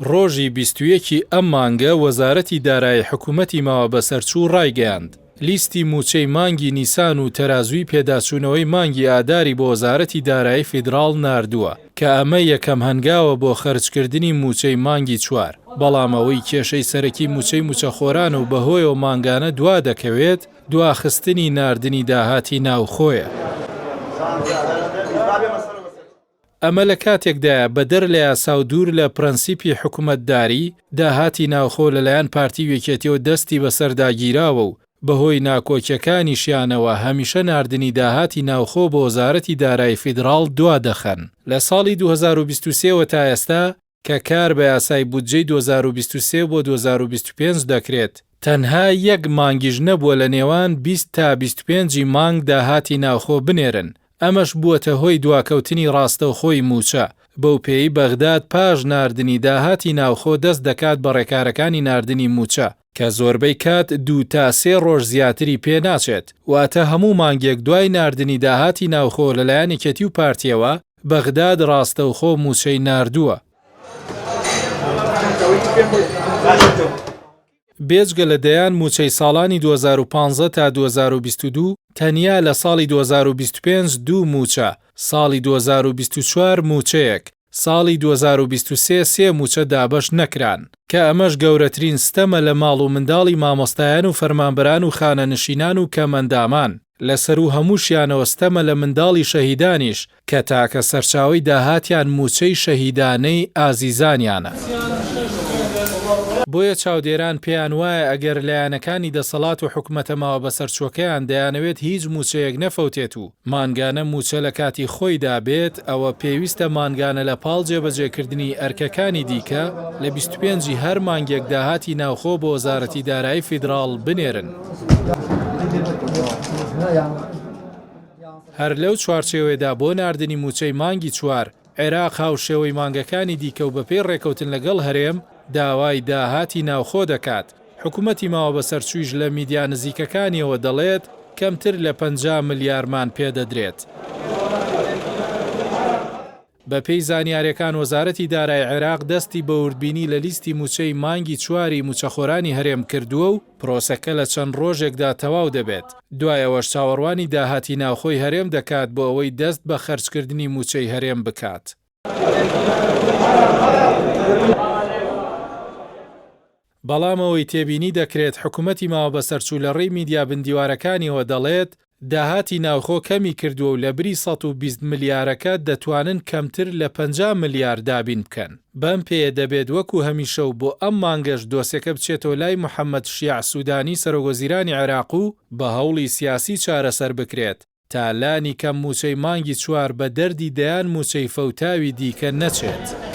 ڕۆژی 21 ئەم مانگە وەزارەتی دارایی حکوومەتی ماوە بەسەرچوو ڕایگەیاند. لیستی موچەی مانگی نیسان و تەرازووی پێداچوونەوەی مانگی ئاداری بۆ وەزارەتی دارایی فیدراڵ ناردووە کە ئەمە یەکەم هەنگاوە بۆ خەرجکردنی موچەی مانگی چوار. بەڵام ئەوەی کێشەی سەرەکی موچەی موچەخۆران و بەهۆیەوە مانگانە دوا دەکەوێت دواخستنی ناردنی داهاتی ناوخۆیە. ئەمە لە کاتێکدایە بەدەر لە یاسا و دوور لە پرەنسیپی حکوومەتداری داهاتی ناوخۆ لەلایەن پارتی وێکێتیەوە دەستی بەسەرداگیراوە و بەهۆی ناکۆکیەکانیشیانەوە هەمیشە ناردنی داهاتی ناوخۆ بۆ وەزارەتی دارایی فیدراڵ دوا دەخەن. لە ساڵی 2023 تا ئێستا کە کار بە یاسای بودجەی 2023 بۆ 2025 دەکرێت تەنها یەک مانگیش نەبووە لە نێوان 20 تا 25 مانگ داهاتی ناوخۆ بنێرن. ئەمەش بووەتە هۆی دواکەوتنی ڕاستەوخۆی موچە. بەو پێی بەغداد پاش ناردنی داهاتی ناوخۆ دەست دەکات بە ڕێکارەکانی ناردنی موچە کە زۆربەی کات 2 تا 3 ڕۆژ زیاتری پێ ناچێت. واتە هەموو مانگێک دوای ناردنی داهاتی ناوخۆ لەلایەن یەکێتی و پارتیەوە بەغداد ڕاستەوخۆ موچەی ناردووە. بێجگە لەدەیان موچەی ساڵانی 2015 تا 2022 تەنیا لە ساڵی 2025 دوو موچە، ساڵی 2024 موچەیەک، ساڵی 2023 سێ موچە دابەش نەکران کە ئەمەش گەورەترین ستەمە لە ماڵ و منداڵی مامۆستایان و فەرمانبەران و خانەنشینان و کەمەندامان. لەسەر و هەمووشیانەوە ستەمە لە منداڵی شەهیدانیش کە تاکە سەرچاوی داهاتیان موچەی شەهیدانەی ئازیزانیانە. بۆیە چاودێران پێیان وایە ئەگەر لایەنەکانی دەسەڵات و حکومەتە ماوە بەسەرچۆکەیان دەیانەوێت هیچ موچەیەک نەفەوتێت و مانگانە موچە لە کاتی خۆیدا بێت ئەوە پێویستە مانگانە لە پاڵ جێبەجێکردنی ئەرکەکانی دیکە لە 25 هەر مانگێک داهاتی ناوخۆ بۆ وەزارەتی دارایی فیدراڵ بنێرن. هەر لەو چوارچێوەیەدا بۆ ناردنی موچەی مانگی چوار عێراق هاوشێوەی مانگەکانی دیکە و بەپێی ڕێکەوتن لەگەڵ هەرێم داوای داهاتی ناوخۆ دەکات. حکوومەتی ماوە بەسەرچوویش لە میدیا نزیکەکانیەوە دەڵێت کەمتر لە 50 ملیارمان پێدەدرێت. بەپێی زانیاریەکان وەزارەتی دارایی عێراق دەستی بە وردبینی لە لیستی موچەی مانگی چواری موچەخۆرانی هەرێم کردووە و پرۆسەکە لە چەند ڕۆژێکدا تەواو دەبێت. دوایەوەش چاوەڕوانی داهاتی ناوخۆی هەرێم دەکات بۆ ئەوەی دەست بە خەرجکردنی موچەی هەرێم بکات. بەڵام ئەوەی تێبینی دەکرێت حکوومەتی ماوە بەسەرچوو لە ڕێی میدیا بندیوارەکانیەوە دەڵێت داهاتی ناوخۆ کەمی کردووە و لە بری 120 ملیارەکە دەتوانن کەمتر لە 50 ملیار دابین بکەن. بەم پێیە دەبێت وەکو هەمیشە و بۆ ئەم مانگەش دۆسیەکە بچێتەوە لای محەممەد شیع سوودانی سەرۆگۆزیرانی عێراق و بە هەوڵی سیاسی چارەسەر بکرێت تا لانی کەم موچەی مانگی چوار بە دەردی دەیان موچەی فەوتاوی دیکە نەچێت.